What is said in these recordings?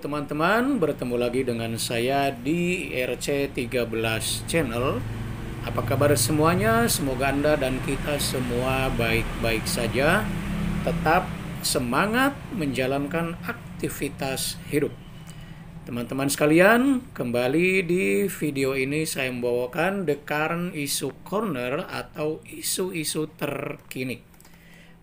Teman-teman, bertemu lagi dengan saya di RC13 Channel. Apa kabar semuanya? Semoga Anda dan kita semua baik-baik saja. Tetap semangat menjalankan aktivitas hidup. Teman-teman sekalian, kembali di video ini saya membawakan The Current Issue Corner atau isu-isu terkini.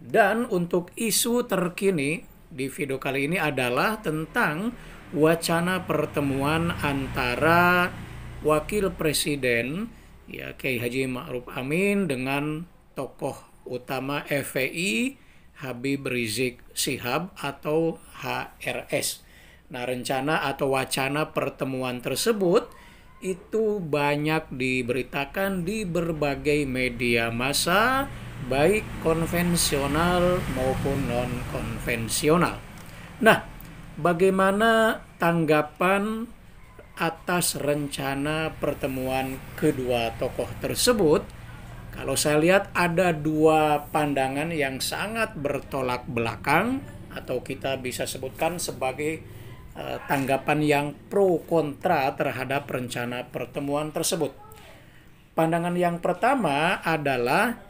Dan untuk isu terkini di video kali ini adalah tentang wacana pertemuan antara Wakil Presiden ya Kiai Haji Ma'ruf Amin dengan tokoh utama FPI Habib Rizik Syihab atau HRS. Nah, rencana atau wacana pertemuan tersebut itu banyak diberitakan di berbagai media massa, baik konvensional maupun non-konvensional. Nah, bagaimana tanggapan atas rencana pertemuan kedua tokoh tersebut? Kalau saya lihat ada dua pandangan yang sangat bertolak belakang atau kita bisa sebutkan sebagai tanggapan yang pro kontra terhadap rencana pertemuan tersebut. Pandangan yang pertama adalah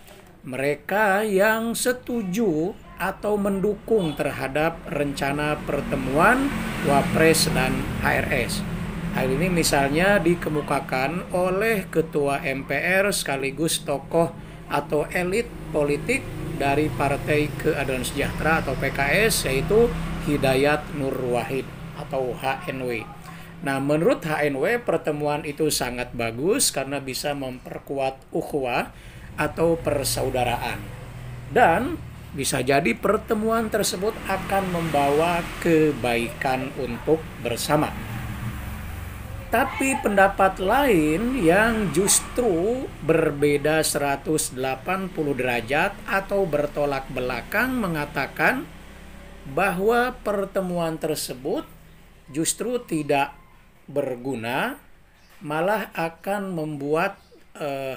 mereka yang setuju atau mendukung terhadap rencana pertemuan Wapres dan HRS. Hal ini misalnya dikemukakan oleh Ketua MPR sekaligus tokoh atau elit politik dari Partai Keadilan Sejahtera atau PKS, yaitu Hidayat Nur Wahid atau HNW. Nah, menurut HNW pertemuan itu sangat bagus karena bisa memperkuat ukhuwah atau persaudaraan. Dan bisa jadi pertemuan tersebut akan membawa kebaikan untuk bersama. Tapi pendapat lain yang justru berbeda 180 derajat atau bertolak belakang mengatakan bahwa pertemuan tersebut justru tidak berguna, malah akan membuat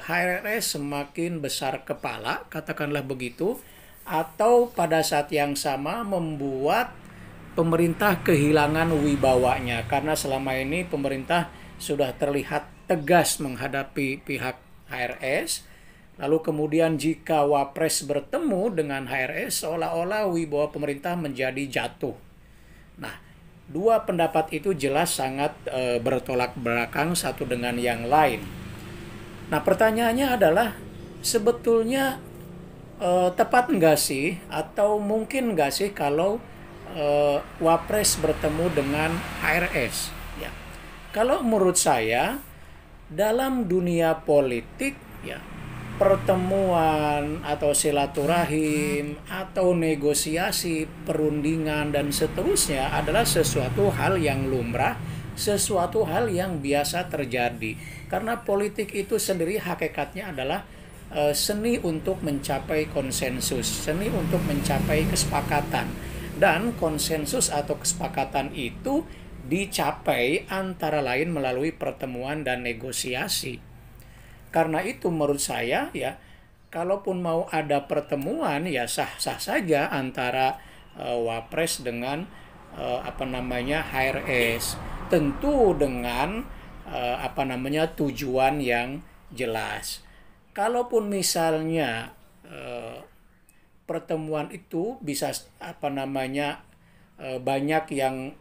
HRS semakin besar kepala, katakanlah begitu, atau pada saat yang sama membuat pemerintah kehilangan wibawanya, karena selama ini pemerintah sudah terlihat tegas menghadapi pihak HRS, lalu kemudian jika Wapres bertemu dengan HRS seolah-olah wibawa pemerintah menjadi jatuh. Nah, dua pendapat itu jelas sangat bertolak belakang satu dengan yang lain. Nah, pertanyaannya adalah sebetulnya tepat nggak sih atau mungkin nggak sih kalau Wapres bertemu dengan HRS? Ya, kalau menurut saya dalam dunia politik ya pertemuan atau silaturahim atau negosiasi, perundingan dan seterusnya adalah sesuatu hal yang lumrah, sesuatu hal yang biasa terjadi. Karena politik itu sendiri hakikatnya adalah seni untuk mencapai konsensus, seni untuk mencapai kesepakatan. Dan konsensus atau kesepakatan itu dicapai antara lain melalui pertemuan dan negosiasi. Karena itu menurut saya ya, kalaupun mau ada pertemuan ya sah-sah saja antara Wapres dengan HRS, tentu dengan tujuan yang jelas. Kalaupun misalnya pertemuan itu bisa banyak yang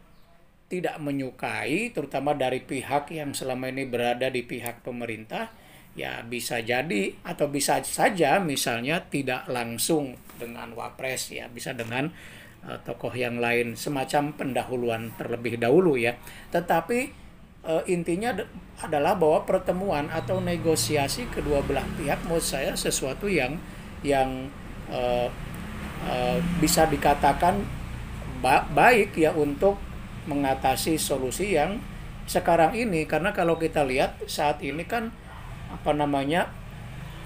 tidak menyukai, terutama dari pihak yang selama ini berada di pihak pemerintah, ya bisa jadi atau bisa saja misalnya tidak langsung dengan Wapres, ya bisa dengan tokoh yang lain, semacam pendahuluan terlebih dahulu ya. Tetapi intinya adalah bahwa pertemuan atau negosiasi kedua belah pihak menurut saya sesuatu yang bisa dikatakan baik ya untuk mengatasi solusi yang sekarang ini. Karena kalau kita lihat saat ini kan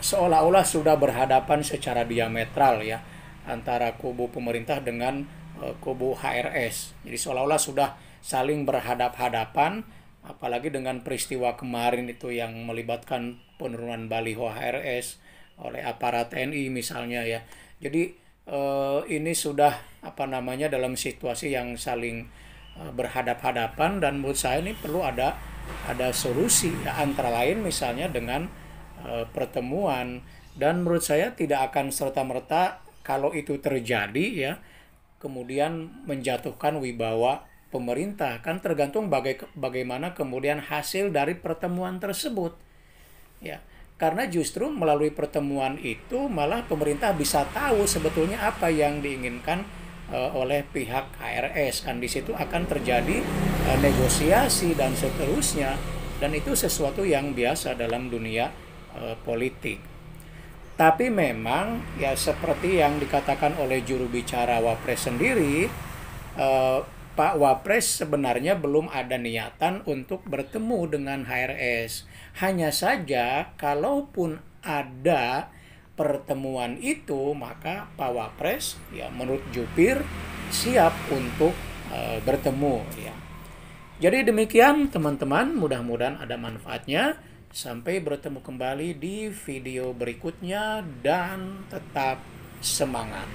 seolah-olah sudah berhadapan secara diametral ya antara kubu pemerintah dengan kubu HRS. Jadi seolah-olah sudah saling berhadap-hadapan, apalagi dengan peristiwa kemarin itu yang melibatkan penurunan baliho HRS oleh aparat TNI misalnya ya. Jadi ini sudah dalam situasi yang saling berhadap-hadapan, dan menurut saya ini perlu ada solusi ya, antara lain misalnya dengan pertemuan. Dan menurut saya tidak akan serta-merta kalau itu terjadi ya kemudian menjatuhkan wibawa pemerintah, kan tergantung bagaimana kemudian hasil dari pertemuan tersebut ya. Karena justru melalui pertemuan itu malah pemerintah bisa tahu sebetulnya apa yang diinginkan oleh pihak HRS, kan di situ akan terjadi negosiasi dan seterusnya, dan itu sesuatu yang biasa dalam dunia politik. Tapi memang ya seperti yang dikatakan oleh juru bicara Wapres sendiri, Pak Wapres sebenarnya belum ada niatan untuk bertemu dengan HRS. Hanya saja kalaupun ada pertemuan itu, maka Pak Wapres ya menurut jupir siap untuk bertemu ya. Jadi demikian teman-teman, mudah-mudahan ada manfaatnya. Sampai bertemu kembali di video berikutnya dan tetap semangat.